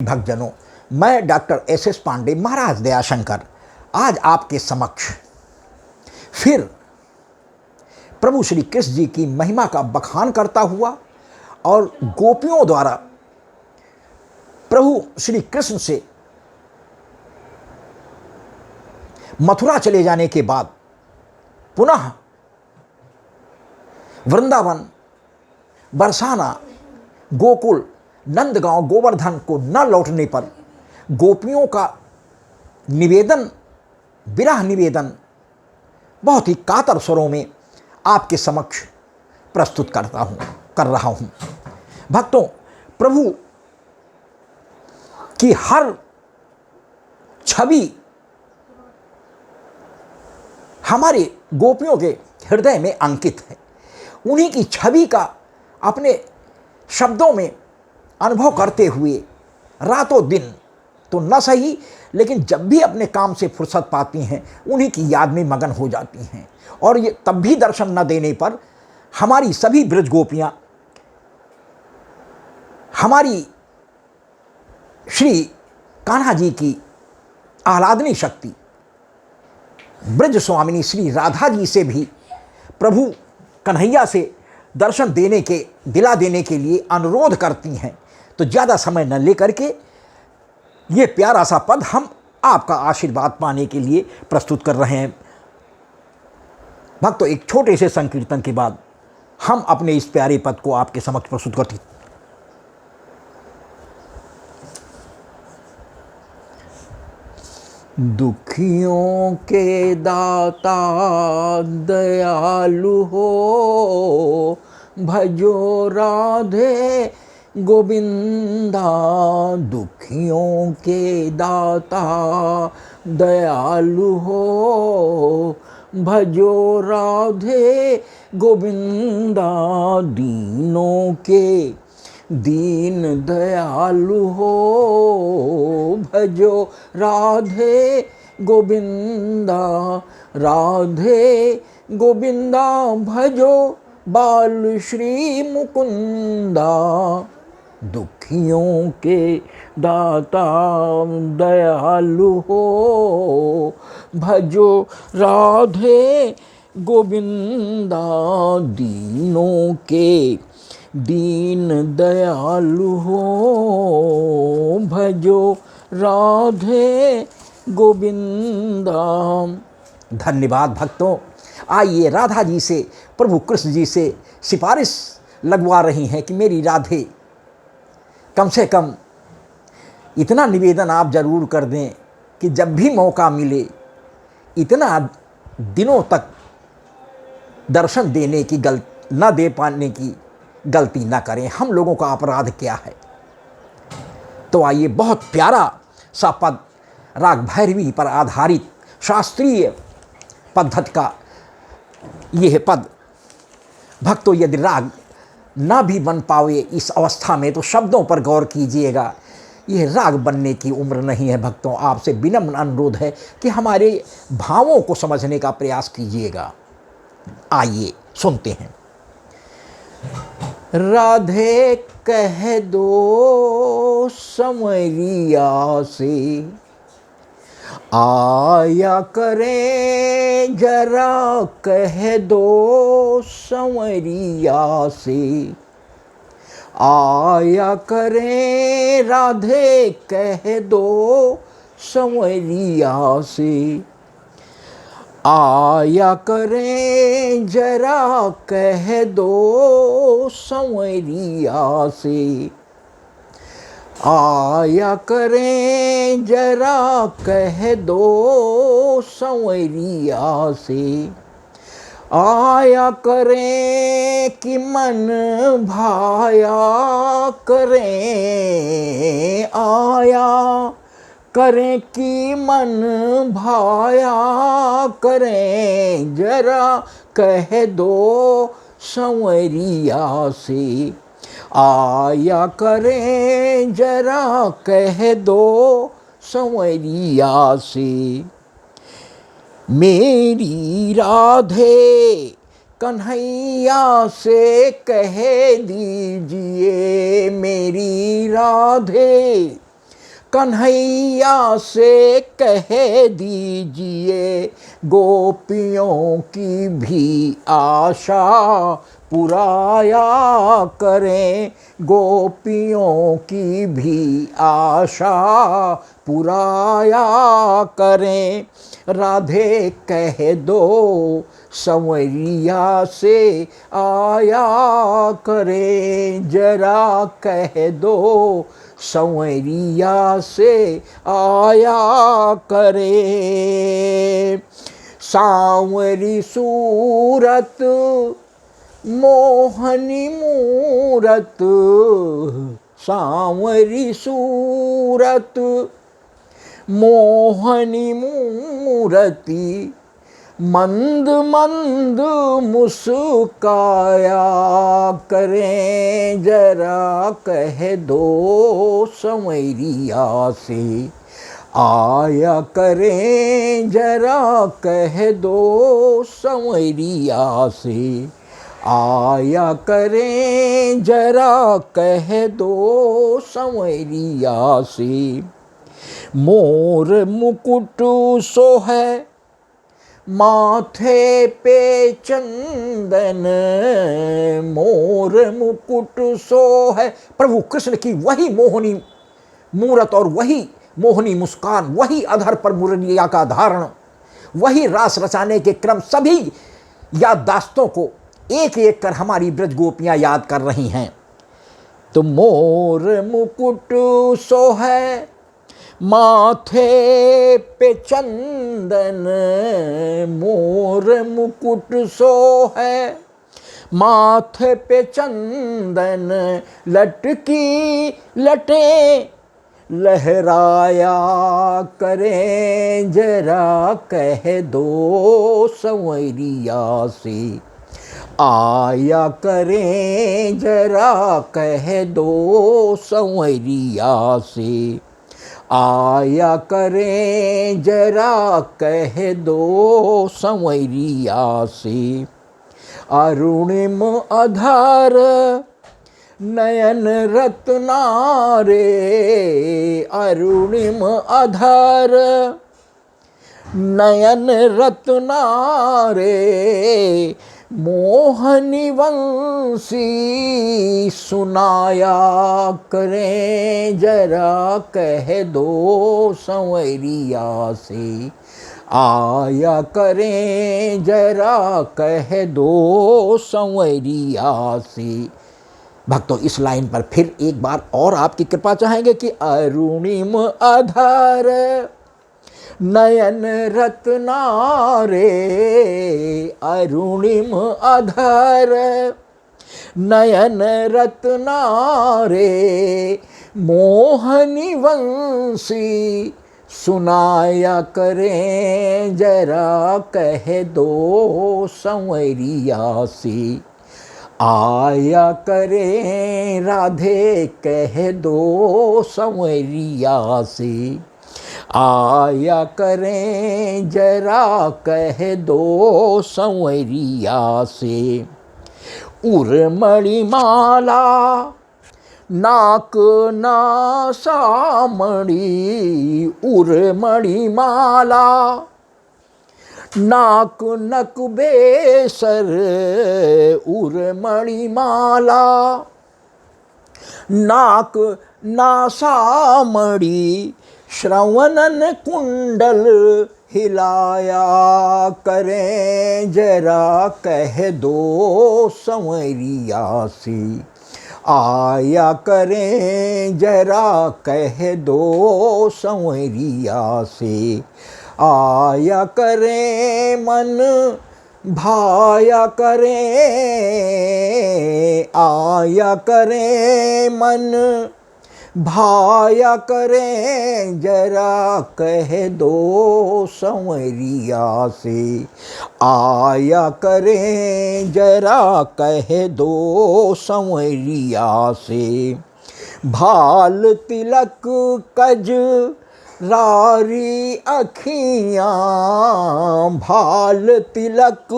भक्तजनों, मैं doctor S Pandey महाराज दयाशंकर आज आपके समक्ष फिर प्रभु श्री कृष्ण जी की महिमा का बखान करता हुआ और गोपियों द्वारा प्रभु श्री कृष्ण से मथुरा चले जाने के बाद पुनः वृंदावन, बरसाना, गोकुल, नंदगांव, गोवर्धन को न लौटने पर गोपियों का निवेदन, विरह निवेदन बहुत ही कातर स्वरों में आपके समक्ष प्रस्तुत कर रहा हूं। भक्तों, प्रभु की हर छवि हमारे गोपियों के हृदय में अंकित है। उन्हीं की छवि का अपने शब्दों में अनुभव करते हुए रातों दिन तो न सही, लेकिन जब भी अपने काम से फुर्सत पाती हैं उन्हीं की याद में मगन हो जाती हैं। और ये तब भी दर्शन न देने पर हमारी सभी ब्रज गोपियाँ हमारी श्री कान्हा जी की आह्लादनी शक्ति ब्रज स्वामिनी श्री राधा जी से भी प्रभु कन्हैया से दर्शन दिला देने के लिए अनुरोध करती हैं। तो ज़्यादा समय न लेकर के ये प्यारा सा पद हम आपका आशीर्वाद पाने के लिए प्रस्तुत कर रहे हैं। भक्तों, एक छोटे से संकीर्तन के बाद हम अपने इस प्यारे पद को आपके समक्ष प्रस्तुत करते हैं। दुखियों के दाता दयालु हो, भजो राधे गोविंदा। दुखियों के दाता दयालु हो, भजो राधे गोविंदा। दीनों के दीन दयालु हो, भजो राधे गोविंदा। राधे गोविंदा भजो बाल श्री मुकुंदा। दुखियों के दाता दयालु हो, भजो राधे गोविंदा। दीनों के दीन दयालु हो, भजो राधे गोविंदा। धन्यवाद भक्तों। आइए राधा जी से, प्रभु कृष्ण जी से सिफारिश लगवा रही हैं कि मेरी राधे, कम से कम इतना निवेदन आप जरूर कर दें कि जब भी मौका मिले इतना दिनों तक दर्शन देने की न दे पाने की गलती न करें। हम लोगों का अपराध क्या है। तो आइए, बहुत प्यारा सा पद, राग भैरवी पर आधारित शास्त्रीय पद्धति का यह पद। भक्तों, यदि राग ना भी बन पावे इस अवस्था में तो शब्दों पर गौर कीजिएगा। यह राग बनने की उम्र नहीं है भक्तों। आपसे विनम्र अनुरोध है कि हमारे भावों को समझने का प्रयास कीजिएगा। आइए सुनते हैं। राधे कह दो संवरिया से, आया करें जरा कह दो संवरिया से। आया करें राधे कह दो संवरिया से। आया करें जरा कह दो संवरिया से। आया करें जरा कह दो संवरिया से। आया करें कि मन भाया करें। आया करें कि मन भाया करें जरा कह दो संवरिया से। आया करें जरा कह दो संवरिया से। मेरी राधे कन्हैया से कह दीजिए, मेरी राधे कन्हैया से कह दीजिए गोपियों की भी आशा पुराया करें, गोपियों की भी आशा पुराया करें। राधे कह दो संवरिया से आया करें, जरा कह दो संवरिया से आया करे। सांवरी सूरत मोहनी मूरत, सांवरी सूरत मोहनी मूरति, मंद मंद मुस्काया करें, जरा कह दो संवरिया से आया करें, जरा कह दो संवरिया से आया करें, जरा कह दो संवरिया से। मोर मुकुट सोहै माथे पे चंदन, मोर मुकुट सोहै। प्रभु कृष्ण की वही मोहनी मूरत और वही मोहनी मुस्कान, वही अधर पर मुरलिया का धारण, वही रास रचाने के क्रम, सभी याददाश्तों को एक एक कर हमारी ब्रज गोपियां याद कर रही हैं। तो मोर मुकुट सोहै माथे पे चंदन, मोर मुकुट सोहै माथे पे चंदन, लटकी लटें लहराया करें, जरा कह दो संवरिया से आया करें, जरा कह दो संवरिया से आया करें, जरा कह दो संवरिया से। अरुणिम अधर नयन रत्नारे, अरुणिम अधर नयन रत्नारे, मोहनी वंशी सुनाया करें, जरा कह दो संवरिया से आया करें, जरा कह दो संवरिया से। भक्तों, इस लाइन पर फिर एक बार और आपकी कृपा चाहेंगे कि अरुणिम अधर नयन रत्नारे, अरुणिम अधर नयन रत्नारे, मोहनी वंशी सुनाया करें, जरा कह दो संवरिया से आया करें, राधे कह दो संवरिया से आया करें, जरा कह दो संवरिया से। उर्मणि माला नाक नासामणि, उर्मणि माला नाक नक बेसर, उर्मणि माला नाक नासामणि, श्रवणन कुंडल हिलाया करें, जरा कह दो संवरिया से आया करें, जरा कह दो संवरिया से आया करें, मन भाया करें, आया करें मन भाया करें, जरा कह दो संवरिया से आया करें, जरा कह दो संवरिया से। भाल तिलक कज रारी अखियाँ, भाल तिलक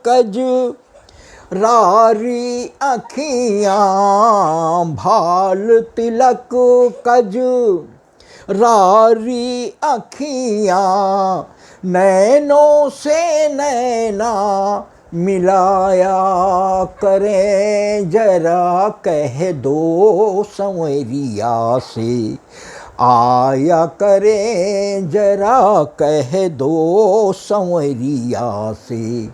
कज रारी अखियाँ, भाल तिलक कज रारी अखियाँ, नैनों से नैना मिलाया करें, जरा कह दो संवरिया से आया करें, जरा कह दो संवरिया से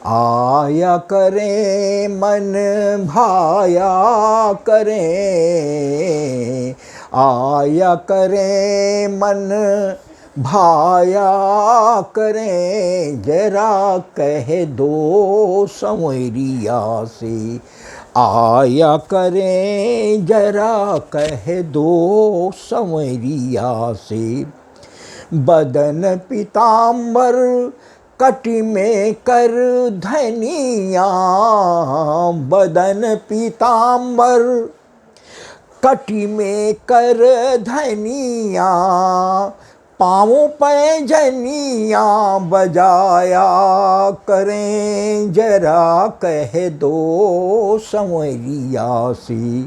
आया करें, मन भाया करें, आया करें, मन भाया करें, जरा कह दो संवरिया से आया करें, जरा कह दो संवरिया से। बदन पीताम्बर कटी में कर धनिया, बदन पीताम्बर कटी में कर धनिया, पाँवों पैजनिया बजाया करें, जरा कह दो संवरिया से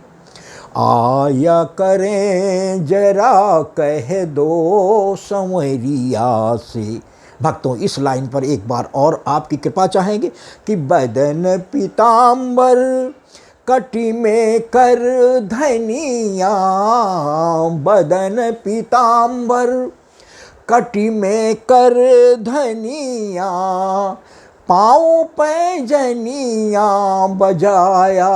आया करें, जरा कह दो संवरिया से। भक्तों, इस लाइन पर एक बार और आपकी कृपा चाहेंगे कि बदन पीताम्बर कटी में कर धनिया, बदन पीताम्बर कटी में कर धनिया, पाँव पैजनिया बजाया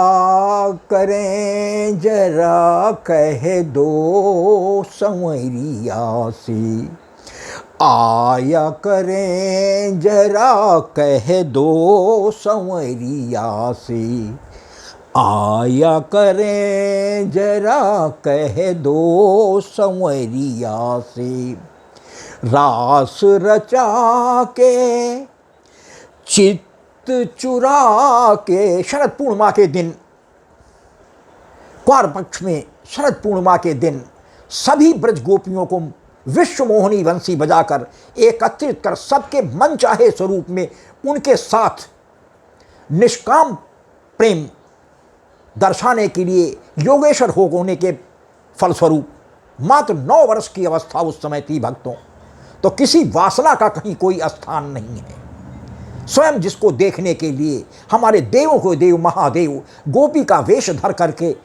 करें, जरा कह दो संवरिया से आया करें, जरा कह दो संवरिया से आया करें, जरा कह दो संवरिया से। रास रचा के चित्त चुरा के, शरद पूर्णिमा के दिन, क्वार पक्ष में शरद पूर्णिमा के दिन सभी ब्रज गोपियों को विश्व मोहनी वंशी बजाकर एकत्रित कर सबके मन चाहे स्वरूप में उनके साथ निष्काम प्रेम दर्शाने के लिए योगेश्वर होने के फलस्वरूप मात्र 9 वर्ष की अवस्था उस समय थी भक्तों। तो किसी वासना का कहीं कोई स्थान नहीं है। स्वयं जिसको देखने के लिए हमारे देवों को देव महादेव गोपी का वेश धर करके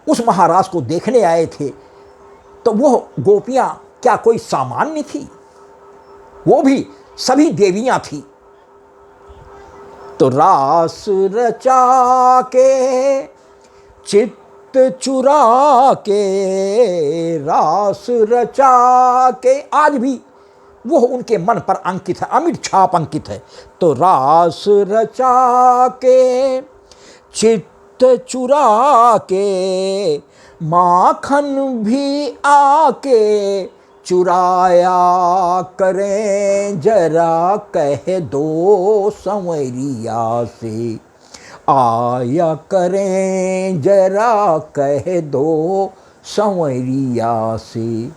उस महाराज को देखने आए थे, तो वो गोपियां क्या कोई सामान्य थी? वो भी सभी देवियां थी। तो रास रचा के चित्त चुरा के, रास रचा के, आज भी वो उनके मन पर अंकित है, अमिट छाप अंकित है। तो रास रचा के चित्त चुरा के, माखन भी आके चुराया करें, जरा कह दो संवरिया से आया करें, जरा कह दो संवरिया से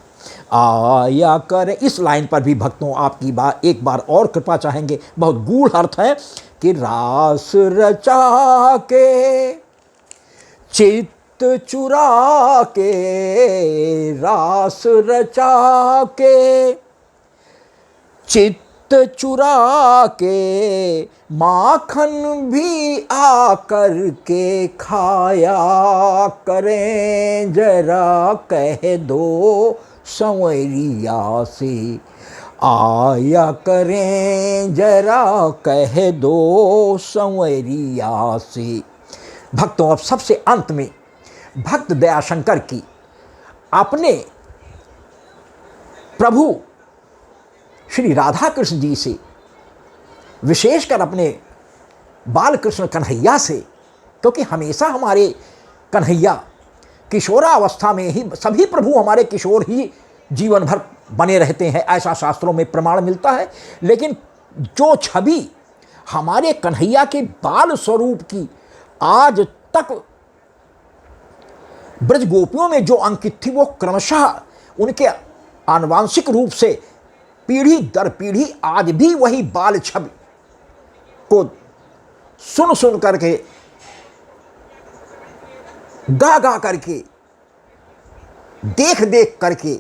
आया करें। इस लाइन पर भी भक्तों आपकी बात एक बार और कृपा चाहेंगे। बहुत गूढ़ अर्थ है कि रास रचा के चित्त चुरा के, रास रचा के चित्त चुरा के, माखन भी आकर के खाया करें, जरा कह दो संवरिया से आया करें, जरा कह दो संवरिया से। भक्तों, अब सबसे अंत में भक्त दयाशंकर की अपने प्रभु श्री राधा कृष्ण जी से, विशेषकर अपने बाल कृष्ण कन्हैया से, क्योंकि हमेशा हमारे कन्हैया किशोरावस्था में ही, सभी प्रभु हमारे किशोर ही जीवन भर बने रहते हैं, ऐसा शास्त्रों में प्रमाण मिलता है। लेकिन जो छवि हमारे कन्हैया के बाल स्वरूप की आज तक ब्रज गोपियों में जो अंकित थी, वो क्रमशः उनके आनुवांशिक रूप से पीढ़ी दर पीढ़ी आज भी वही बाल छवि को सुन सुन करके, गा गा करके, देख देख करके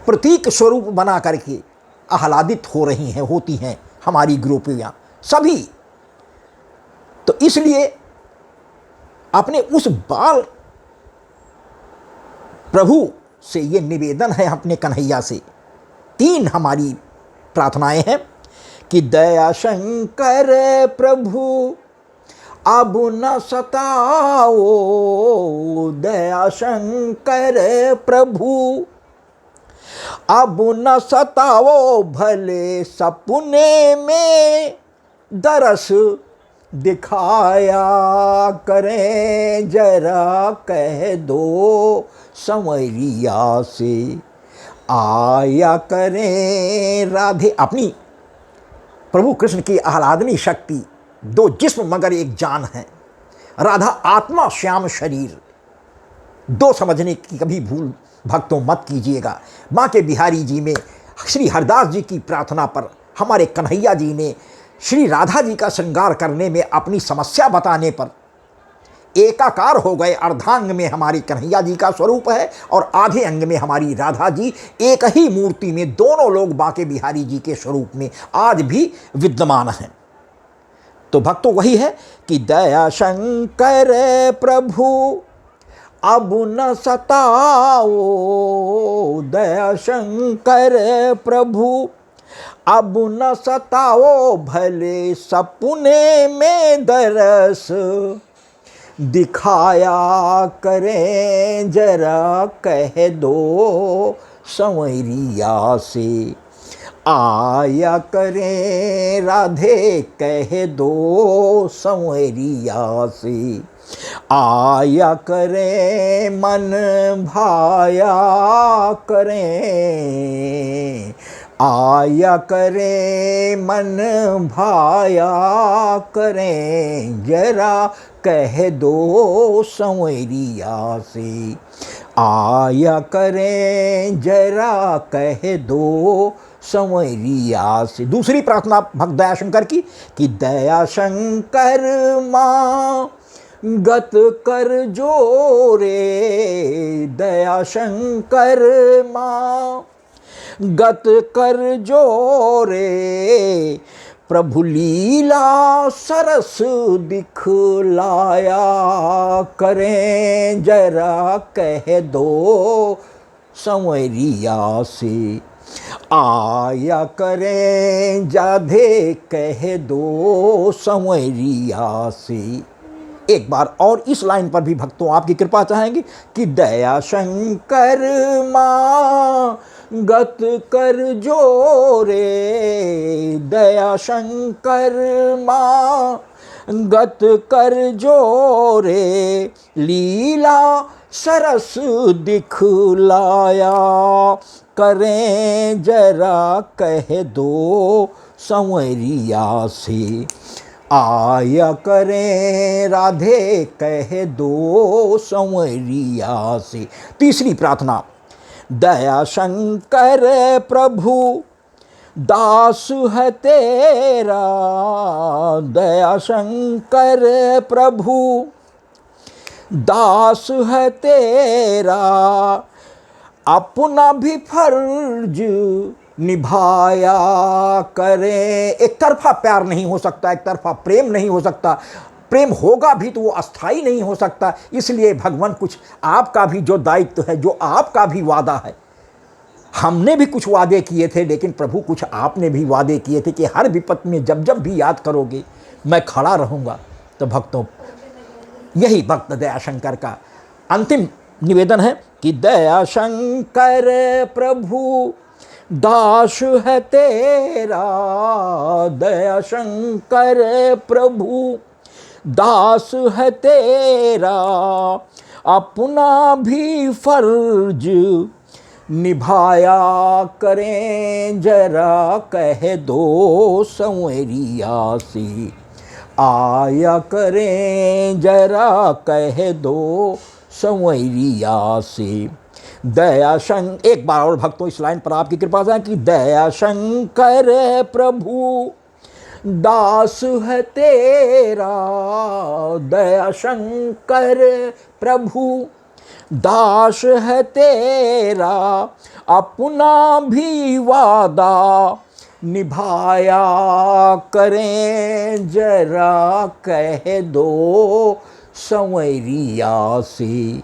प्रतीक स्वरूप बना करके आह्लादित हो रही हैं, होती हैं हमारी गोपियाँ सभी। तो इसलिए अपने उस बाल प्रभु से ये निवेदन है, अपने कन्हैया से 3 हमारी प्रार्थनाएं हैं कि दया शंकर प्रभु अब न सताओ, दया शंकर प्रभु अब न सताओ, भले सपने में दरस दिखाया करें, जरा कह दो संवरिया से आया करें राधे। अपनी प्रभु कृष्ण की आह्लादनी शक्ति 2 जिस्म मगर एक जान है। राधा आत्मा, श्याम शरीर, 2 समझने की कभी भूल भक्तों मत कीजिएगा। माँ के बिहारी जी में श्री हरदास जी की प्रार्थना पर हमारे कन्हैया जी ने श्री राधा जी का श्रृंगार करने में अपनी समस्या बताने पर एकाकार हो गए। अर्धांग में हमारी कन्हैया जी का स्वरूप है और आधे अंग में हमारी राधा जी, एक ही मूर्ति में दोनों लोग बांके बिहारी जी के स्वरूप में आज भी विद्यमान हैं। तो भक्तों वही है कि दया शंकर प्रभु अब न सताओ, दया शंकर प्रभु अब न सताओ, भले सपने में दरस दिखाया करें, जरा कह दो संवरिया से आया करें राधे, कह दो संवरिया से आया करें, मन भाया करें, आया करें मन भाया करें, जरा कह दो संवरिया से आया करें, जरा कह दो संवरिया से। दूसरी प्रार्थना भक्त दया शंकर की कि दया शंकर माँ गत कर जोरे, दया शंकर माँ गत कर जोरे, प्रभु लीला सरस दिखलाया करें, जरा कह दो संवरिया से आया करें, जाधे कह दो संवरिया से। एक बार और इस लाइन पर भी भक्तों आपकी कृपा चाहेंगे कि दया शंकर माँ गत कर जोरे, दया शंकर माँ गत कर जोरे, लीला सरस दिखलाया करें, जरा कह दो संवरिया से आया करें राधे, कह दो संवरिया से। तीसरी प्रार्थना दया शंकर प्रभु दास है तेरा, दया शंकर प्रभु दास है तेरा, अपना भी फर्ज निभाया करें। एक तरफा प्यार नहीं हो सकता, एक तरफा प्रेम नहीं हो सकता, प्रेम होगा भी तो वो अस्थाई नहीं हो सकता। इसलिए भगवान कुछ आपका भी जो दायित्व है, जो आपका भी वादा है, हमने भी कुछ वादे किए थे, लेकिन प्रभु कुछ आपने भी वादे किए थे कि हर विपत में जब जब भी याद करोगे मैं खड़ा रहूँगा। तो भक्तों यही भक्त दया शंकर का अंतिम निवेदन है कि दया शंकर प्रभु दास है तेरा, दया शंकर प्रभु दास है तेरा, अपना भी फर्ज निभाया करें, जरा कह दो संवरिया से आया करें, जरा कह दो संवरिया से। दया शंकर, एक बार और भक्तों इस लाइन पर आपकी कृपा से कि दया शंकर प्रभु दास है तेरा, दया शंकर प्रभु दास है तेरा अपना भी वादा, निभाया करें जरा कह दो संवरिया से,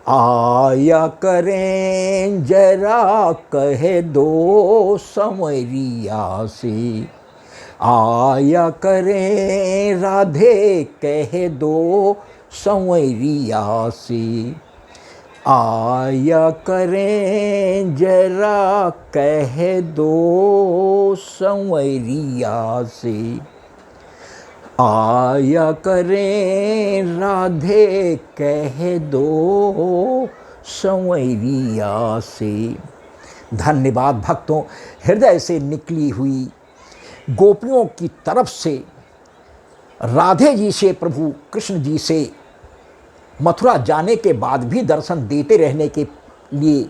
आया करें जरा कह दो संवरिया से, आया करें राधे कह दो संवरिया से, आया करें जरा कह दो संवरिया से, आया करें राधे कह दो संवरिया से। धन्यवाद भक्तों, हृदय से निकली हुई गोपियों की तरफ से राधे जी से, प्रभु कृष्ण जी से मथुरा जाने के बाद भी दर्शन देते रहने के लिए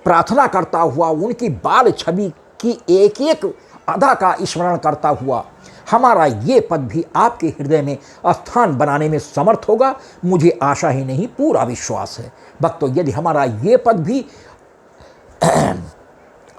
प्रार्थना करता हुआ, उनकी बाल छवि की एक एक अदा का स्मरण करता हुआ हमारा ये पद भी आपके हृदय में स्थान बनाने में समर्थ होगा, मुझे आशा ही नहीं पूरा विश्वास है। भक्तों, यदि हमारा ये पद भी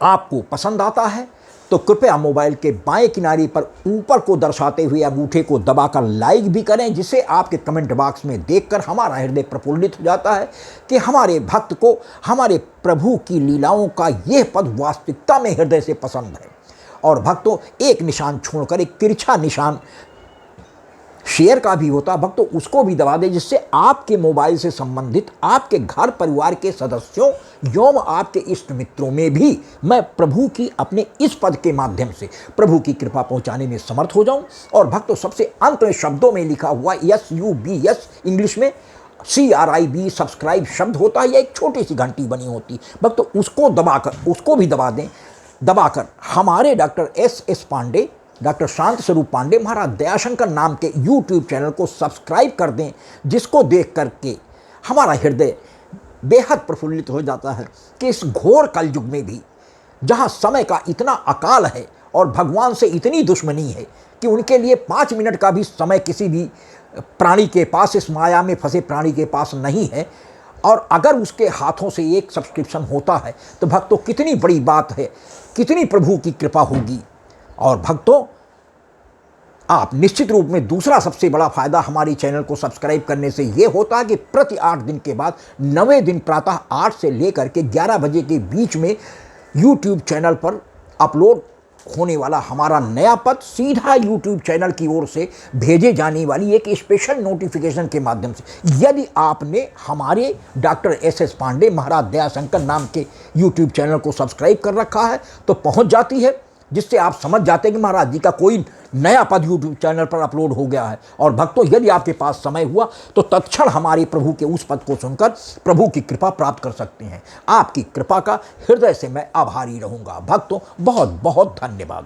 आपको पसंद आता है तो कृपया मोबाइल के बाएं किनारे पर ऊपर को दर्शाते हुए अंगूठे को दबाकर लाइक भी करें, जिससे आपके कमेंट बॉक्स में देखकर हमारा हृदय प्रफुल्लित हो जाता है कि हमारे भक्त को हमारे प्रभु की लीलाओं का यह पद वास्तविकता में हृदय से पसंद है। और भक्तों, एक निशान छोड़कर एक तिरछा निशान शेयर का भी होता, भक्तों उसको भी दबा दें, जिससे आपके मोबाइल से संबंधित आपके घर परिवार के सदस्यों एवं आपके इष्ट मित्रों में भी मैं प्रभु की अपने इस पद के माध्यम से प्रभु की कृपा पहुंचाने में समर्थ हो जाऊं। और भक्तों, सबसे अंत में शब्दों में लिखा हुआ SUBS इंग्लिश में CRIB सब्सक्राइब शब्द होता है, या एक छोटी सी घंटी बनी होती, भक्तों उसको दबाकर, उसको भी दबा दें, दबाकर हमारे डॉक्टर SS पांडे, डॉक्टर शांत स्वरूप पांडे महाराज दयाशंकर नाम के YouTube चैनल को सब्सक्राइब कर दें, जिसको देख करके हमारा हृदय बेहद प्रफुल्लित हो जाता है कि इस घोर कलयुग में भी, जहाँ समय का इतना अकाल है और भगवान से इतनी दुश्मनी है कि उनके लिए 5 मिनट का भी समय किसी भी प्राणी के पास, इस माया में फंसे प्राणी के पास नहीं है, और अगर उसके हाथों से एक सब्सक्रिप्शन होता है तो भक्तों कितनी बड़ी बात है, कितनी प्रभु की कृपा होगी। और भक्तों, आप निश्चित रूप में दूसरा सबसे बड़ा फायदा हमारी चैनल को सब्सक्राइब करने से ये होता है कि प्रति 8 दिन के बाद 9वें दिन प्रातः 8 से लेकर के 11 बजे के बीच में YouTube चैनल पर अपलोड होने वाला हमारा नया पद सीधा YouTube चैनल की ओर से भेजे जाने वाली एक स्पेशल नोटिफिकेशन के माध्यम से, यदि आपने हमारे डॉक्टर SS पांडे महाराज दयाशंकर नाम के YouTube चैनल को सब्सक्राइब कर रखा है तो पहुंच जाती है, जिससे आप समझ जाते हैं कि महाराज जी का कोई नया पद YouTube चैनल पर अपलोड हो गया है। और भक्तों, यदि आपके पास समय हुआ तो तत्क्षण हमारे प्रभु के उस पद को सुनकर प्रभु की कृपा प्राप्त कर सकते हैं। आपकी कृपा का हृदय से मैं आभारी रहूंगा। भक्तों, बहुत बहुत धन्यवाद।